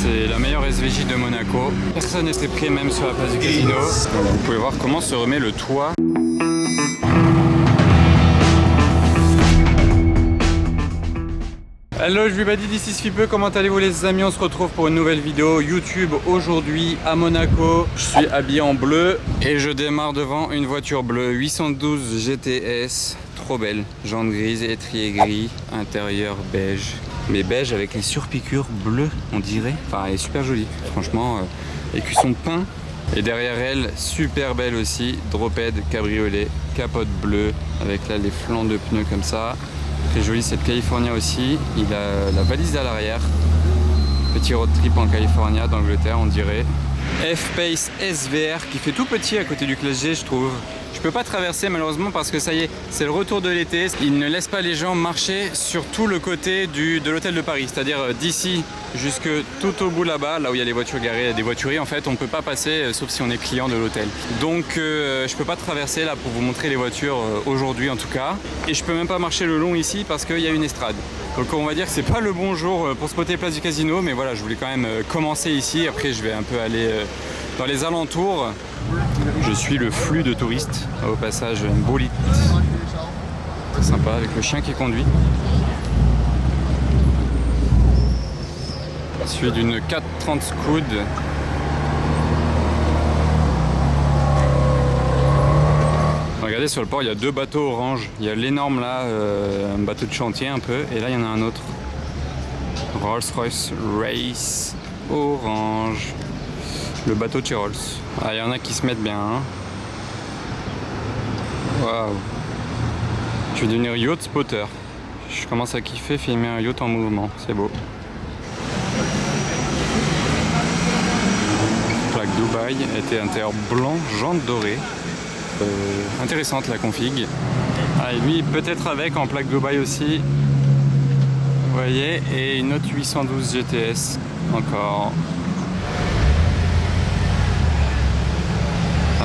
c'est la meilleure SVJ de Monaco. Personne n'était prêt même sur la place du casino. Donc vous pouvez voir comment se remet le toit. Hello, je suis Badi d'ici Sfipeux, comment allez-vous les amis? On se retrouve pour une nouvelle vidéo YouTube aujourd'hui à Monaco. Je suis habillé en bleu et je démarre devant une voiture bleue 812 GTS, trop belle. Jantes grises, étrier gris, intérieur beige. Mais beige avec les surpiqûres bleues on dirait. Enfin elle est super jolie, franchement, écusson peint. Et derrière elle, super belle aussi, drophead, cabriolet, capote bleue avec là les flancs de pneus comme ça. Très joli cette California aussi, il a la valise à l'arrière, petit road trip en California d'Angleterre on dirait. F-Pace SVR qui fait tout petit à côté du Classe G je trouve. Je peux pas traverser malheureusement parce que ça y est, c'est le retour de l'été. Il ne laisse pas les gens marcher sur tout le côté de l'hôtel de Paris, c'est-à-dire d'ici jusque tout au bout là-bas, là où il y a les voitures garées, des voituriers en fait, on peut pas passer sauf si on est client de l'hôtel. Donc je peux pas traverser là pour vous montrer les voitures aujourd'hui en tout cas. Et je peux même pas marcher le long ici parce qu'il y a une estrade. Donc on va dire que c'est pas le bon jour pour spotter place du casino, mais voilà, je voulais quand même commencer ici. Après je vais un peu aller dans les alentours. Je suis le flux de touristes, au passage un bolide. Très sympa avec le chien qui conduit. Je suis d'une 430 Scoot. Regardez sur le port, il y a deux bateaux orange. Il y a l'énorme là, un bateau de chantier un peu, et là il y en a un autre. Rolls-Royce Race orange. Le bateau de chez Rolls. Ah, il y en a qui se mettent bien. Hein. Waouh. Je vais devenir yacht spotter. Je commence à kiffer filmer un yacht en mouvement. C'est beau. Plaque Dubaï, était intérieur blanc, jantes dorées. Intéressante la config. Ah, et lui peut-être avec en plaque Dubaï aussi. Vous voyez, et une autre 812 GTS encore.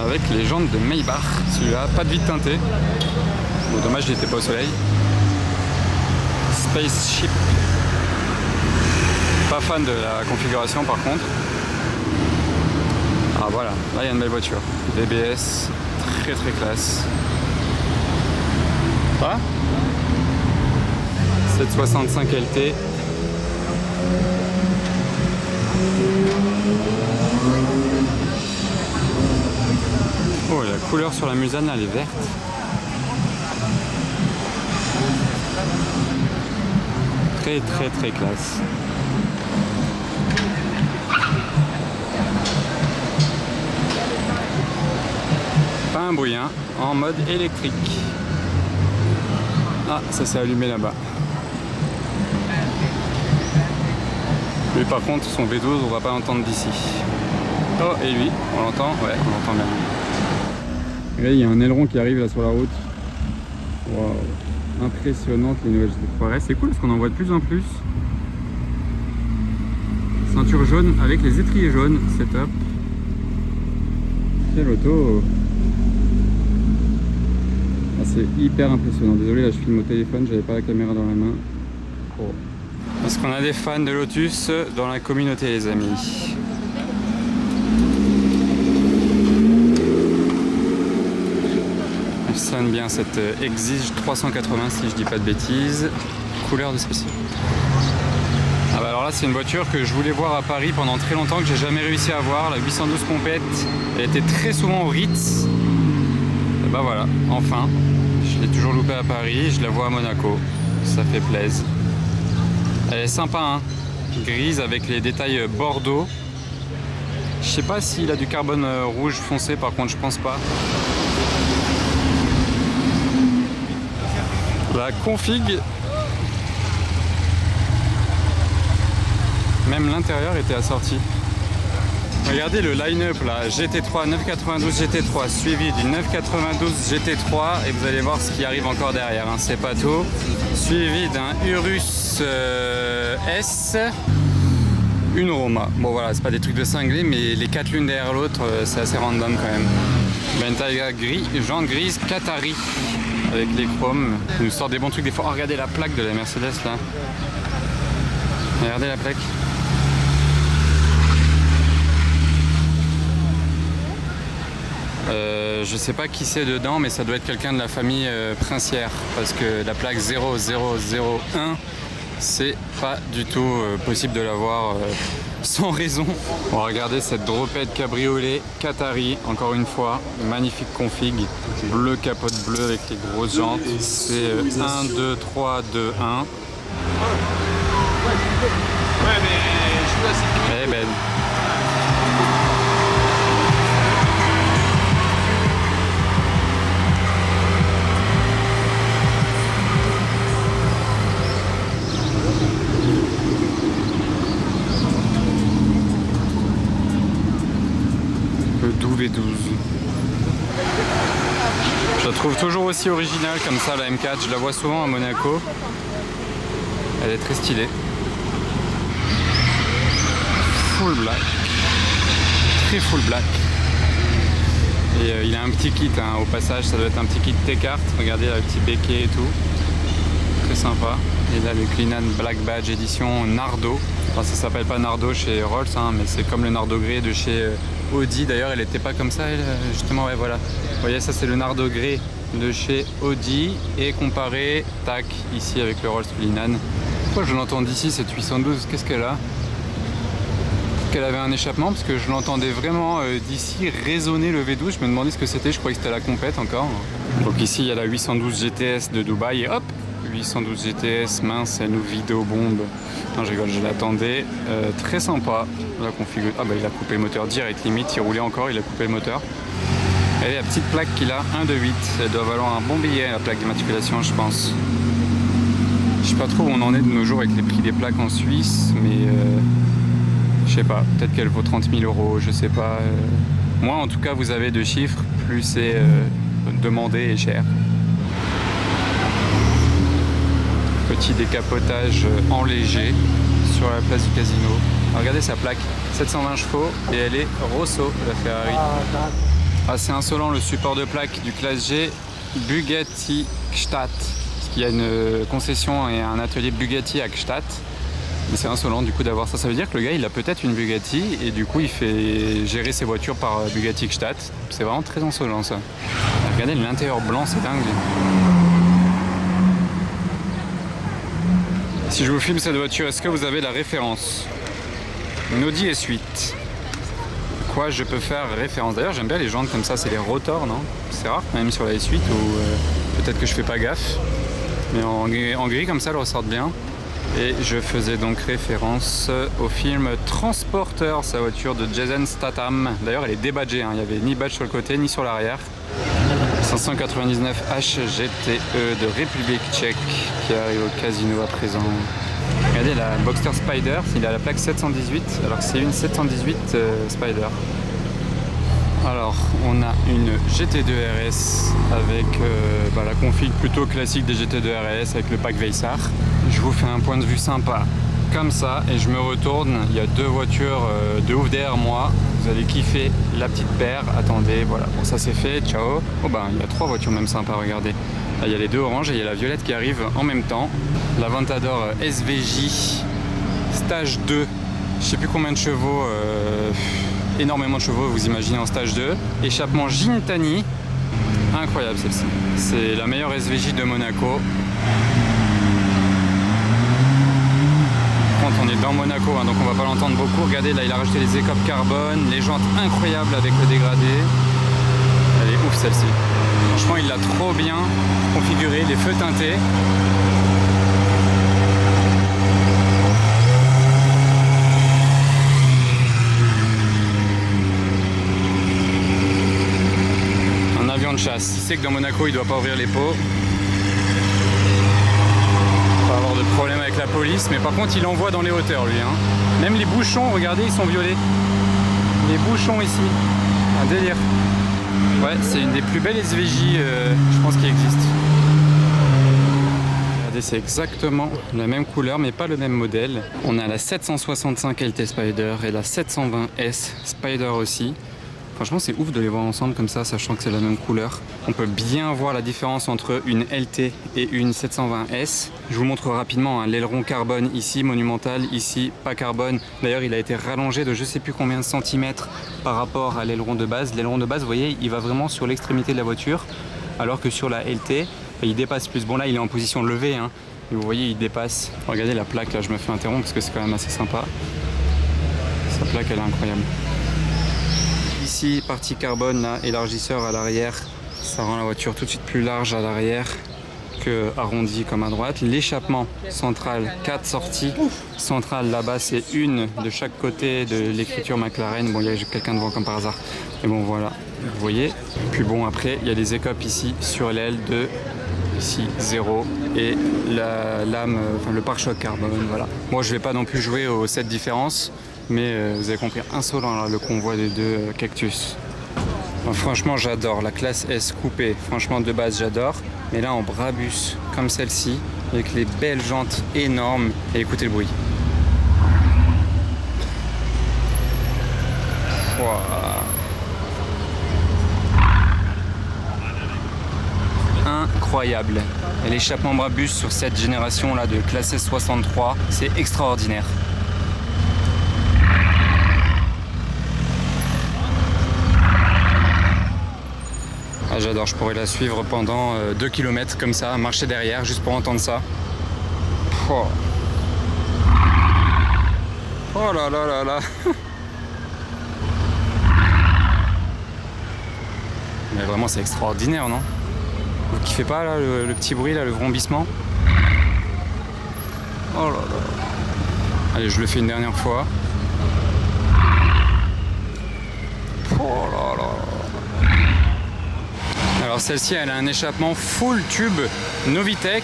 Avec les jantes de Maybach, celui-là, pas de vitre teintée. Bon, dommage, il n'était pas au soleil. Spaceship. Pas fan de la configuration par contre. Ah voilà, là il y a une belle voiture. DBS, très très classe. Ah 765 LT. Oh, la couleur sur la Musane, elle est verte. Très très très classe. Pas un bruit, hein, en mode électrique. Ah, ça s'est allumé là-bas. Lui par contre, son V12, on va pas l'entendre d'ici. Oh, et lui, on l'entend? Ouais, on l'entend bien. Regardez, il y a un aileron qui arrive là sur la route. Waouh, impressionnante les nouvelles GT3 RS. C'est cool parce qu'on en voit de plus en plus. Ceinture jaune avec les étriers jaunes, c'est top. Quelle auto! Ah, c'est hyper impressionnant. Désolé, là je filme au téléphone, j'avais pas la caméra dans la main. Oh. Est-ce qu'on a des fans de Lotus dans la communauté, les amis? Sonne bien cette Exige 380 si je dis pas de bêtises. Couleur de celle-ci. Ah bah alors là c'est une voiture que je voulais voir à Paris pendant très longtemps, que j'ai jamais réussi à voir. La 812 Compète, elle était très souvent au Ritz. Et bah voilà, enfin. Je l'ai toujours loupé à Paris, je la vois à Monaco. Ça fait plaisir. Elle est sympa hein. Grise avec les détails bordeaux. Je sais pas s'il a du carbone rouge foncé, par contre je pense pas. La config, même l'intérieur était assorti. Regardez le line-up là, GT3, 992 GT3 suivi du 992 GT3 et vous allez voir ce qui arrive encore derrière, hein, c'est pas tout. Suivi d'un Urus S, une Roma. Bon voilà, c'est pas des trucs de cinglé, mais les quatre l'une derrière l'autre, c'est assez random quand même. Bentayga gris, jantes grises, Qatari avec les chromes. Ils nous sortent des bons trucs des fois. Oh, regardez la plaque de la Mercedes là. Regardez la plaque. Je sais pas qui c'est dedans, mais ça doit être quelqu'un de la famille princière, parce que la plaque 0001, c'est pas du tout possible de l'avoir sans raison. On va regarder cette dropette cabriolet Qatari, encore une fois, magnifique config, bleu, capote bleue avec les grosses jantes. C'est 1, 2, 3, 2, 1. Ouais, mais je suis assez curieux. Eh ben. Le doux V12. Je la trouve toujours aussi originale comme ça, la M4. Je la vois souvent à Monaco. Elle est très stylée. Full black, très full black. Et il a un petit kit hein, au passage, ça doit être un petit kit T-carte. Regardez là, le petit béquet et tout, très sympa. Et là le Cleanan Black Badge édition Nardo. Enfin, ça s'appelle pas Nardo chez Rolls, hein, mais c'est comme le Nardo Grey de chez Audi. D'ailleurs, elle était pas comme ça, elle, justement. Ouais, voilà. Vous voyez, ça c'est le Nardo Grey de chez Audi et comparé, tac, ici avec le Rolls Cleanan. Pourquoi je l'entends d'ici cette 812? Qu'est-ce qu'elle a? Qu'elle avait un échappement parce que je l'entendais vraiment d'ici résonner le V12. Je me demandais ce que c'était, je croyais que c'était la compète encore. Donc ici il y a la 812 GTS de Dubaï et hop, 812 GTS, mince, elle nous vidéo bombe. Non, je rigole, je l'attendais. Très sympa la config. Ah bah il a coupé le moteur direct, limite il roulait encore, il a coupé le moteur. Et la petite plaque qu'il a, 1 de 8, elle doit valoir un bon billet la plaque d'immatriculation je pense. Je sais pas trop où on en est de nos jours avec les prix des plaques en Suisse, mais je sais pas, peut-être qu'elle vaut 30 000 €, je sais pas. Moi en tout cas vous avez deux chiffres, plus c'est demandé et cher. Petit décapotage en léger sur la place du casino. Alors, regardez sa plaque, 720 chevaux et elle est Rosso, la Ferrari. Ah, c'est insolent le support de plaque du classe G Bugatti Gstaad. Parce qu'il y a une concession et un atelier Bugatti à Gstaad. Mais c'est insolent du coup d'avoir ça. Ça veut dire que le gars il a peut-être une Bugatti et du coup il fait gérer ses voitures par Bugatti Gstaad. C'est vraiment très insolent ça. Regardez l'intérieur blanc, c'est dingue. Si je vous filme cette voiture, est-ce que vous avez la référence? Une Audi S8. Quoi je peux faire référence? D'ailleurs j'aime bien les jantes comme ça, c'est les rotors, non? C'est rare même sur la S8 ou peut-être que je fais pas gaffe. Mais en gris comme ça, elles ressortent bien. Et je faisais donc référence au film Transporteur, sa voiture de Jason Statham. D'ailleurs elle est débadgée, hein. Il n'y avait ni badge sur le côté ni sur l'arrière. 599 HGTE de République tchèque qui arrive au casino à présent. Regardez la Boxster Spider, il a la plaque 718 alors que c'est une 718 Spider. Alors on a une GT2 RS avec la config plutôt classique des GT2 RS avec le pack Veissar. Je vous fais un point de vue sympa comme ça et je me retourne, il y a deux voitures de ouf derrière moi. Vous allez kiffer la petite paire. Attendez, voilà, bon ça c'est fait, ciao. Oh ben il y a trois voitures même sympas, regardez. Là il y a les deux oranges et il y a la violette qui arrive en même temps. La Ventador SVJ stage 2, je sais plus combien de chevaux, énormément de chevaux, vous imaginez en stage 2. Échappement Gintani, incroyable celle-ci. C'est la meilleure SVJ de Monaco. On est dans Monaco, hein, donc on va pas l'entendre beaucoup. Regardez, là il a rajouté les écopes carbone, les jantes incroyables avec le dégradé. Elle est ouf celle-ci. Franchement, il l'a trop bien configuré, les feux teintés. Un avion de chasse. Il sait que dans Monaco, il doit pas ouvrir les pots. Avoir de problème avec la police, mais par contre il envoie dans les hauteurs lui, hein. Même les bouchons, regardez, ils sont violets. Les bouchons ici, un délire. Ouais, c'est une des plus belles SVJ je pense qui existe. Regardez, c'est exactement la même couleur mais pas le même modèle. On a la 765 LT Spider et la 720S Spider aussi. Franchement c'est ouf de les voir ensemble comme ça, sachant que c'est la même couleur. On peut bien voir la différence entre une LT et une 720S. Je vous montre rapidement hein, l'aileron carbone ici, monumental, ici pas carbone. D'ailleurs il a été rallongé de je sais plus combien de centimètres par rapport à l'aileron de base. L'aileron de base, vous voyez, il va vraiment sur l'extrémité de la voiture, alors que sur la LT, il dépasse plus. Bon là il est en position levée, hein, et vous voyez il dépasse. Regardez la plaque là, je me fais interrompre parce que c'est quand même assez sympa. Sa plaque elle est incroyable. Ici, partie carbone, là, élargisseur à l'arrière, ça rend la voiture tout de suite plus large à l'arrière que arrondi comme à droite. L'échappement central, 4 sorties centrales là-bas, c'est une de chaque côté de l'écriture McLaren. Bon, il y a quelqu'un devant comme par hasard. Mais bon, voilà, vous voyez. Puis bon, après, il y a des écopes ici sur l'aile de ici 0 et la lame, enfin le pare-choc carbone, voilà. Moi, je vais pas non plus jouer aux 7 différences. Mais vous avez compris, insolent là, le convoi des deux Cactus. Enfin, franchement j'adore, la classe S coupée, franchement de base j'adore. Mais là en Brabus, comme celle-ci, avec les belles jantes énormes. Et écoutez le bruit. Wow. Incroyable. Et l'échappement Brabus sur cette génération là de classe S63, c'est extraordinaire. Ah, j'adore, je pourrais la suivre pendant 2 km comme ça, marcher derrière juste pour entendre ça. Oh, oh là là là là. Mais vraiment c'est extraordinaire, non? Vous kiffez pas là le petit bruit là, le vrombissement? Oh là là. Allez, je le fais une dernière fois. Oh là là. Alors celle-ci elle a un échappement full tube Novitec.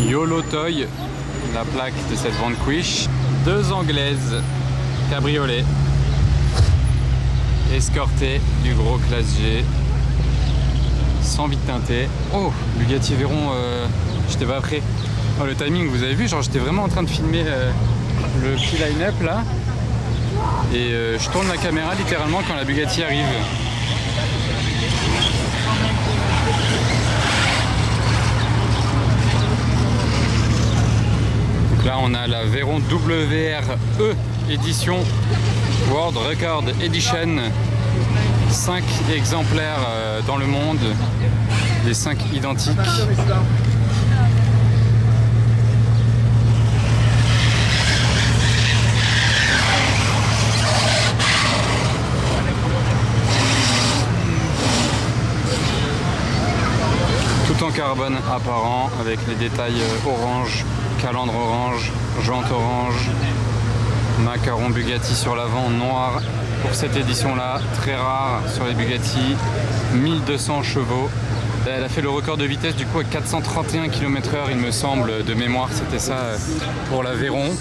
YOLO Toy, la plaque de cette Vanquish. 2 anglaises cabriolet escortées du gros classe G sans vitre teintée. Oh, Bugatti Veyron, j'étais pas prêt. Oh, le timing, vous avez vu, genre j'étais vraiment en train de filmer le petit line-up là et je tourne la caméra littéralement quand la Bugatti arrive. Donc là on a la Veyron WRE édition World Record Edition, 5 exemplaires dans le monde, les 5 identiques. En carbone apparent avec les détails orange, calandre orange, jante orange, macaron Bugatti sur l'avant noir pour cette édition là, très rare sur les Bugatti, 1200 chevaux. Elle a fait le record de vitesse du coup à 431 km/h il me semble, de mémoire c'était ça pour la Veyron.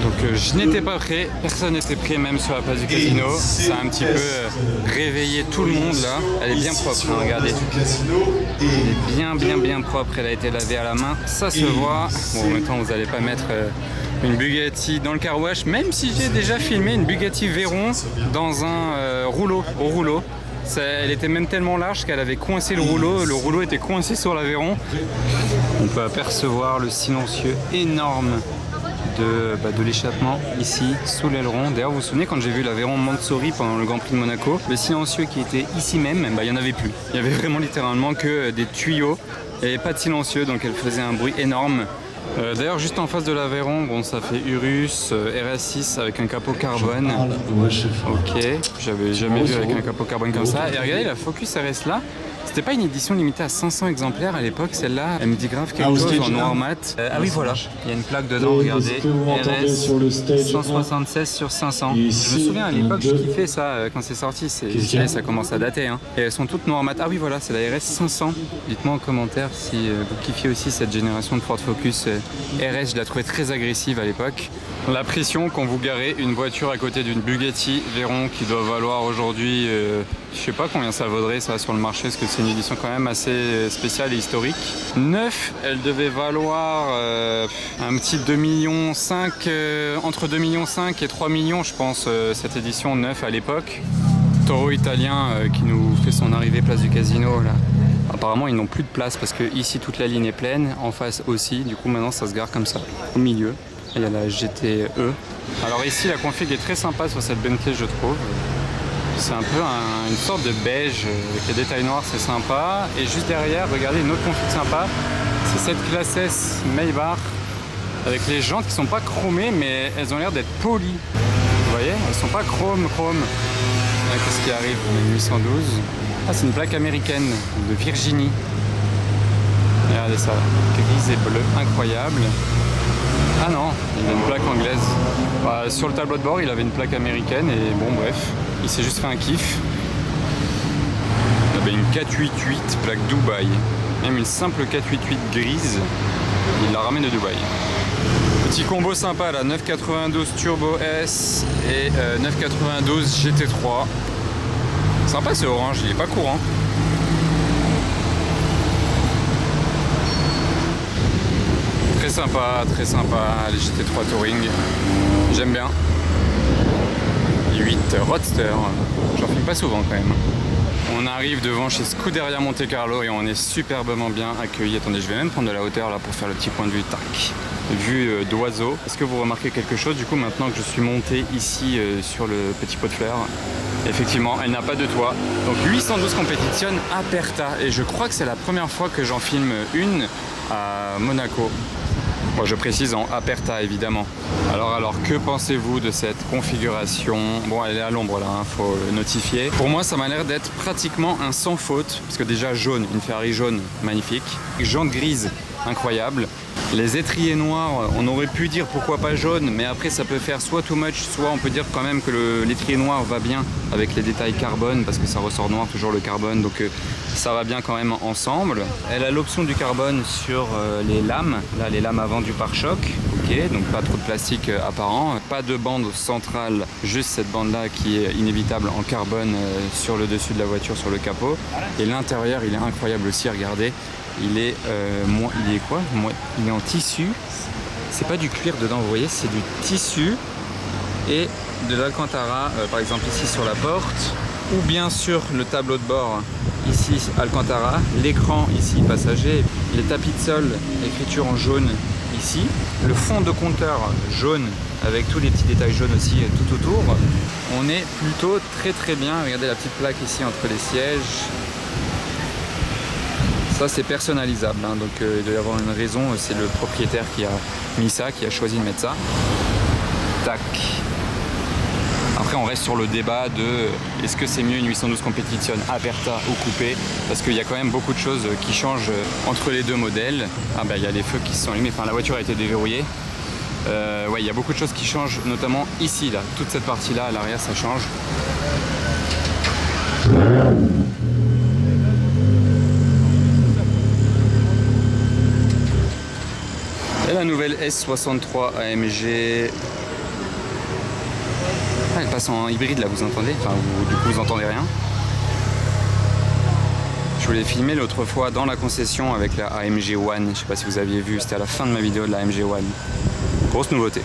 Donc je n'étais pas prêt, personne n'était prêt même sur la place du casino. Ça a un petit peu réveillé tout le monde là. Elle est bien propre, hein, regardez. Elle est bien propre, elle a été lavée à la main, ça se voit. Bon maintenant vous n'allez pas mettre une Bugatti dans le car wash, même si j'ai déjà filmé une Bugatti Veyron dans un rouleau, au rouleau. Elle était même tellement large qu'elle avait coincé le rouleau était coincé sur la Veyron. On peut apercevoir le silencieux énorme de l'échappement ici sous l'aileron. D'ailleurs vous vous souvenez quand j'ai vu la Veyron Mansouri pendant le Grand Prix de Monaco, le silencieux qui était ici même, il n'y en avait plus. Il y avait vraiment littéralement que des tuyaux, il n'y avait pas de silencieux donc elle faisait un bruit énorme. D'ailleurs juste en face de la Veyron, bon ça fait Urus, RS6 avec un capot carbone. Ok, j'avais jamais vu avec un capot carbone comme ça. Et regardez la Focus RS là, c'était pas une édition limitée à 500 exemplaires à l'époque, celle-là, elle me dit grave quelque chose en noir mat. Ah oui voilà, il y a une plaque dedans, regardez, RS 176 sur 500. Je me souviens à l'époque je kiffais ça quand c'est sorti, ça commence à dater. Hein. Et elles sont toutes noir mat. Ah oui voilà, c'est la RS 500. Dites-moi en commentaire si vous kiffiez aussi cette génération de Ford Focus RS, je la trouvais très agressive à l'époque. La pression quand vous garez une voiture à côté d'une Bugatti Veyron qui doit valoir aujourd'hui, je sais pas combien ça vaudrait ça sur le marché, parce que c'est une édition quand même assez spéciale et historique. Neuf, elle devait valoir un petit 2,5 millions, entre 2,5 millions et 3 millions je pense, cette édition neuf à l'époque. Toro italien qui nous fait son arrivée place du Casino là. Apparemment ils n'ont plus de place parce que ici toute la ligne est pleine, en face aussi, du coup maintenant ça se gare comme ça, au milieu. Il y a la GTE. Alors ici la config est très sympa sur cette Bentley je trouve. C'est un peu une sorte de beige avec les détails noirs, c'est sympa. Et juste derrière, regardez une autre config sympa, c'est cette classe S Maybach avec les jantes qui sont pas chromées mais elles ont l'air d'être polies. Vous voyez, elles sont pas chrome. Qu'est-ce qui arrive? 812. Ah, c'est une plaque américaine de Virginie. Regardez ça, grise et bleu, incroyable. Ah non, il a une plaque anglaise. Bah, sur le tableau de bord, il avait une plaque américaine et bon, bref, il s'est juste fait un kiff. Il avait une 488 plaque Dubaï, même une simple 488 grise, il la ramène de Dubaï. Petit combo sympa là, 992 Turbo S et 992 GT3. Sympa ce orange, il est pas courant. Très sympa, les GT3 Touring, j'aime bien. 8 Roadster, j'en filme pas souvent quand même. On arrive devant chez Scuderia Monte Carlo et on est superbement bien accueillis. Attendez, je vais même prendre de la hauteur là pour faire le petit point de vue, tac. Vue d'oiseau. Est-ce que vous remarquez quelque chose du coup maintenant que je suis monté ici sur le petit pot de fleurs? Effectivement, elle n'a pas de toit. Donc 812 Competition Aperta et je crois que c'est la première fois que j'en filme une à Monaco. Bon, je précise en Aperta évidemment. Alors que pensez-vous de cette configuration? Bon, elle est à l'ombre là, faut le notifier. Pour moi, ça m'a l'air d'être pratiquement un sans faute, parce que déjà jaune, une Ferrari jaune, magnifique. Jantes grises, incroyable. Les étriers noirs, on aurait pu dire pourquoi pas jaune, mais après ça peut faire soit too much, soit on peut dire quand même que l'étrier noir va bien avec les détails carbone, parce que ça ressort noir toujours le carbone, donc ça va bien quand même ensemble. Elle a l'option du carbone sur les lames, là les lames avant du pare-choc, ok, donc pas trop de plastique apparent, pas de bande centrale, juste cette bande là qui est inévitable en carbone sur le dessus de la voiture, sur le capot, et l'intérieur il est incroyable aussi, regardez. Il est quoi? Il est en tissu. C'est pas du cuir dedans, vous voyez, c'est du tissu et de l'Alcantara, par exemple ici sur la porte, ou bien sur le tableau de bord, ici Alcantara, l'écran ici passager, les tapis de sol, écriture en jaune ici, le fond de compteur jaune avec tous les petits détails jaunes aussi tout autour. On est plutôt très bien. Regardez la petite plaque ici entre les sièges. Ça c'est personnalisable, hein, donc il doit y avoir une raison, c'est le propriétaire qui a mis ça, qui a choisi de mettre ça. Tac. Après on reste sur le débat de est-ce que c'est mieux une 812 Competition Aperta ou coupé, parce qu'il y a quand même beaucoup de choses qui changent entre les deux modèles. Ah bah il y a les feux qui se sont allumés, enfin la voiture a été déverrouillée. Ouais, il y a beaucoup de choses qui changent, notamment ici, là, toute cette partie là à l'arrière ça change. Et la nouvelle S63 AMG. Ah, elle passe en hybride là, vous entendez? Enfin, du coup, vous entendez rien. Je voulais filmer l'autre fois dans la concession avec la AMG One. Je sais pas si vous aviez vu, c'était à la fin de ma vidéo de la AMG One. Grosse nouveauté.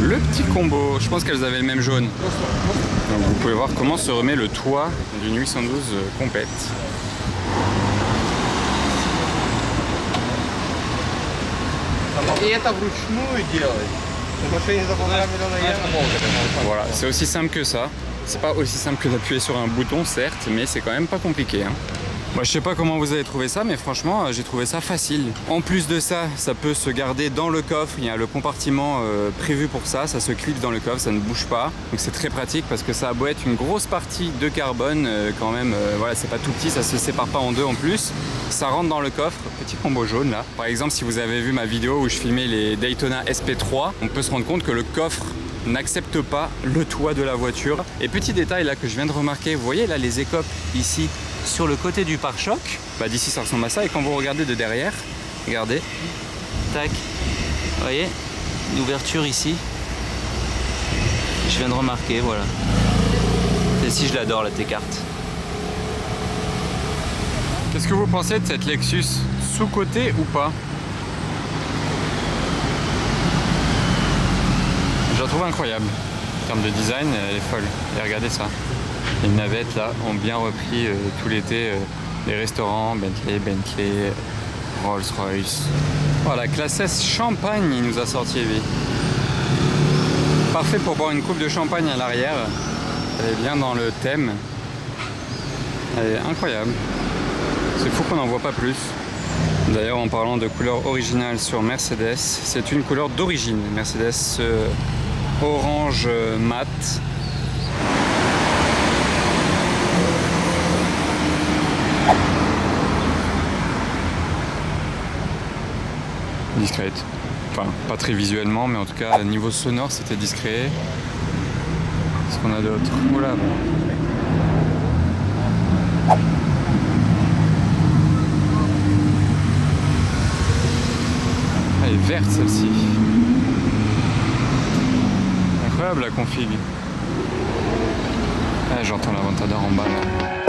Le petit combo, je pense qu'elles avaient le même jaune. Donc vous pouvez voir comment se remet le toit d'une 812 complète. Voilà, c'est aussi simple que ça. C'est pas aussi simple que d'appuyer sur un bouton, certes, mais c'est quand même pas compliqué, hein. Moi, je sais pas comment vous avez trouvé ça, mais franchement, j'ai trouvé ça facile. En plus de ça, ça peut se garder dans le coffre. Il y a le compartiment prévu pour ça. Ça se clique dans le coffre, ça ne bouge pas. Donc c'est très pratique parce que ça a beau être une grosse partie de carbone, quand même, voilà, c'est pas tout petit, ça se sépare pas en deux en plus. Ça rentre dans le coffre, petit combo jaune là. Par exemple, si vous avez vu ma vidéo où je filmais les Daytona SP3, on peut se rendre compte que le coffre n'accepte pas le toit de la voiture. Et petit détail là que je viens de remarquer, vous voyez là les écopes ici sur le côté du pare-choc. Bah, d'ici ça ressemble à ça, et quand vous regardez de derrière, regardez, tac, vous voyez, une ouverture ici. Je viens de remarquer, voilà. Celle-ci, je l'adore, la T-Cart. Qu'est-ce que vous pensez de cette Lexus sous-côté ou pas? Je la trouve incroyable. En termes de design, elle est folle. Et regardez ça. Les navettes là ont bien repris tout l'été les restaurants, Bentley, Rolls-Royce. Oh, la classe S champagne, il nous a sorti lui. Parfait pour boire une coupe de champagne à l'arrière. Elle est bien dans le thème. Elle est incroyable. C'est fou qu'on n'en voit pas plus. D'ailleurs, en parlant de couleur originale sur Mercedes, c'est une couleur d'origine. Mercedes orange mat. Discrète. Enfin, pas très visuellement, mais en tout cas, niveau sonore, c'était discret. Qu'est-ce qu'on a d'autre? Oula. Elle est verte celle-ci. Incroyable la config. Ah, j'entends la Ventador en bas là.